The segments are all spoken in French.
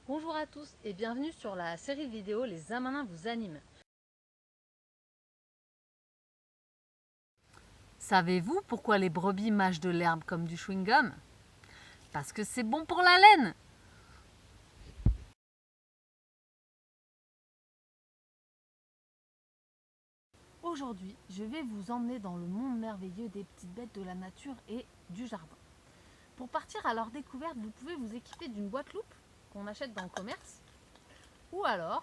Bonjour à tous et bienvenue sur la série vidéo Les Amanins vous animent. Savez-vous pourquoi les brebis mâchent de l'herbe comme du chewing-gum? Parce que c'est bon pour la laine. Aujourd'hui, je vais vous emmener dans le monde merveilleux des petites bêtes de la nature et du jardin. Pour partir à leur découverte, vous pouvez vous équiper d'une boîte loupe qu'on achète dans le commerce, ou alors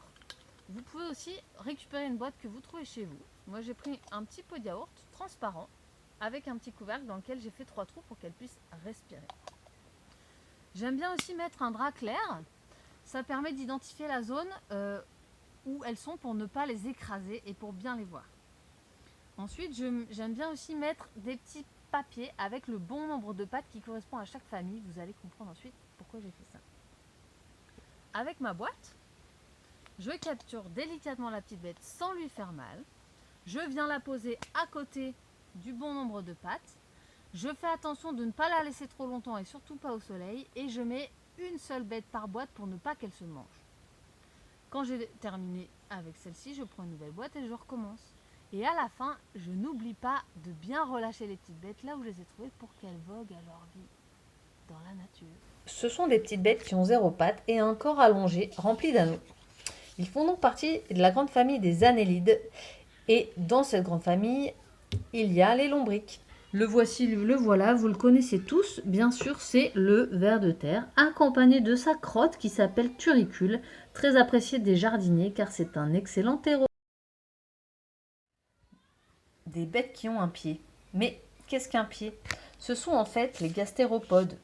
vous pouvez aussi récupérer une boîte que vous trouvez chez vous. Moi j'ai pris un petit pot de yaourt transparent avec un petit couvercle dans lequel j'ai fait 3 trous pour qu'elles puissent respirer. J'aime bien aussi mettre un drap clair, ça permet d'identifier la zone où elles sont pour ne pas les écraser et pour bien les voir. Ensuite, j'aime bien aussi mettre des petits papiers avec le bon nombre de pattes qui correspond à chaque famille. Vous allez comprendre ensuite pourquoi j'ai fait ça. Avec ma boîte, je capture délicatement la petite bête sans lui faire mal. Je viens la poser à côté du bon nombre de pattes. Je fais attention de ne pas la laisser trop longtemps et surtout pas au soleil. Et je mets une seule bête par boîte pour ne pas qu'elle se mange. Quand j'ai terminé avec celle-ci, je prends une nouvelle boîte et je recommence. Et à la fin, je n'oublie pas de bien relâcher les petites bêtes là où je les ai trouvées pour qu'elles voguent à leur vie dans la nature. Ce sont des petites bêtes qui ont 0 pattes et un corps allongé rempli d'anneaux. Ils font donc partie de la grande famille des annélides et dans cette grande famille, il y a les lombrics. Le voici, le voilà, vous le connaissez tous, bien sûr, c'est le ver de terre, accompagné de sa crotte qui s'appelle turricule, très appréciée des jardiniers car c'est un excellent terreau. Des bêtes qui ont un pied. Mais qu'est-ce qu'un pied? Ce sont en fait les gastéropodes,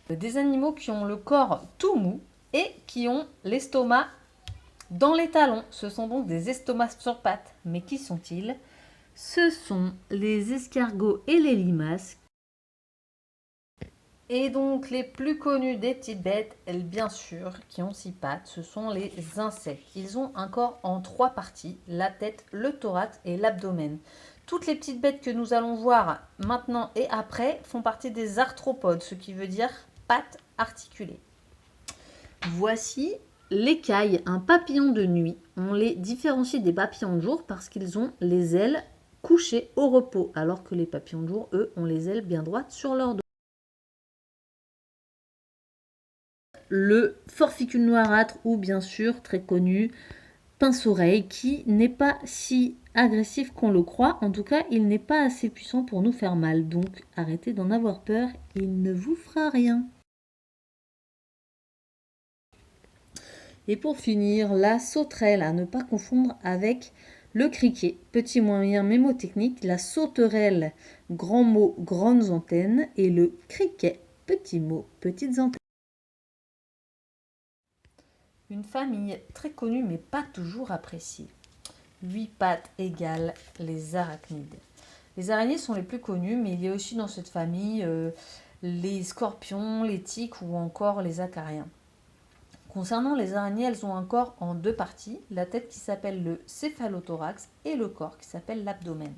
des animaux qui ont le corps tout mou et qui ont l'estomac dans les talons. Ce sont donc des estomacs sur pattes. Mais qui sont-ils? Ce sont les escargots et les limaces. Et donc les plus connus des petites bêtes, elles bien sûr, qui ont 6 pattes, ce sont les insectes. Ils ont un corps en 3 parties, la tête, le thorax et l'abdomen. Toutes les petites bêtes que nous allons voir maintenant et après font partie des arthropodes, ce qui veut dire pattes articulées. Voici l'écaille, un papillon de nuit. On les différencie des papillons de jour parce qu'ils ont les ailes couchées au repos, alors que les papillons de jour, eux, ont les ailes bien droites sur leur dos. Le forficule noirâtre ou bien sûr, très connu, pince-oreille, qui n'est pas si agressif qu'on le croit. En tout cas, il n'est pas assez puissant pour nous faire mal. Donc, arrêtez d'en avoir peur, il ne vous fera rien. Et pour finir, la sauterelle, à ne pas confondre avec le criquet. Petit moyen mémotechnique, la sauterelle, grand mot, grandes antennes, et le criquet, petit mot, petites antennes. Une famille très connue mais pas toujours appréciée. 8 pattes égale les arachnides. Les araignées sont les plus connues, mais il y a aussi dans cette famille les scorpions, les tiques ou encore les acariens. Concernant les araignées, elles ont un corps en 2 parties, la tête qui s'appelle le céphalothorax et le corps qui s'appelle l'abdomen.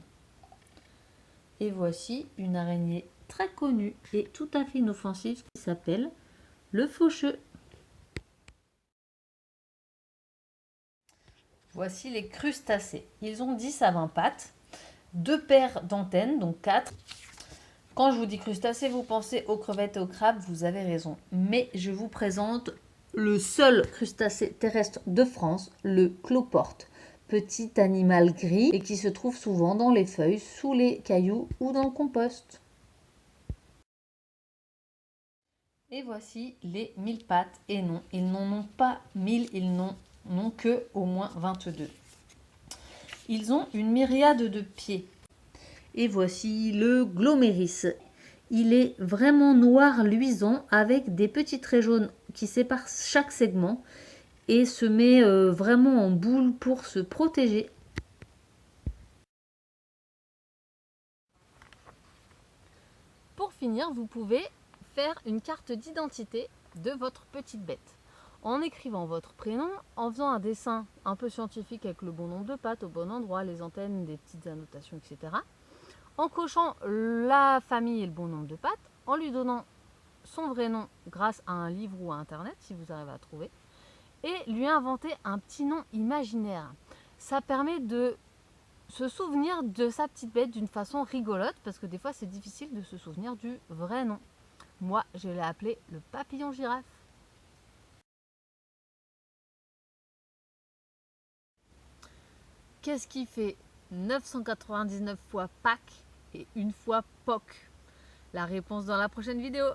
Et voici une araignée très connue et tout à fait inoffensive qui s'appelle le faucheux. Voici les crustacés. Ils ont 10 à 20 pattes, 2 paires d'antennes, donc 4. Quand je vous dis crustacés, vous pensez aux crevettes et aux crabes, vous avez raison. Mais je vous présente le seul crustacé terrestre de France, le cloporte. Petit animal gris et qui se trouve souvent dans les feuilles, sous les cailloux ou dans le compost. Et voici les 1000 pattes. Et non, ils n'en ont pas 1000, ils n'en ont que au moins 22. Ils ont une myriade de pieds. Et voici le gloméris. Il est vraiment noir luisant avec des petits traits jaunes qui séparent chaque segment et se met vraiment en boule pour se protéger. Pour finir, vous pouvez faire une carte d'identité de votre petite bête. En écrivant votre prénom, en faisant un dessin un peu scientifique avec le bon nombre de pattes au bon endroit, les antennes, des petites annotations, etc. En cochant la famille et le bon nombre de pattes, en lui donnant son vrai nom grâce à un livre ou à internet si vous arrivez à trouver. et lui inventer un petit nom imaginaire. Ça permet de se souvenir de sa petite bête d'une façon rigolote, parce que des fois c'est difficile de se souvenir du vrai nom. Moi, je l'ai appelé le papillon girafe. Qu'est-ce qui fait 999 fois Pâques et une fois Pâques? La réponse dans la prochaine vidéo.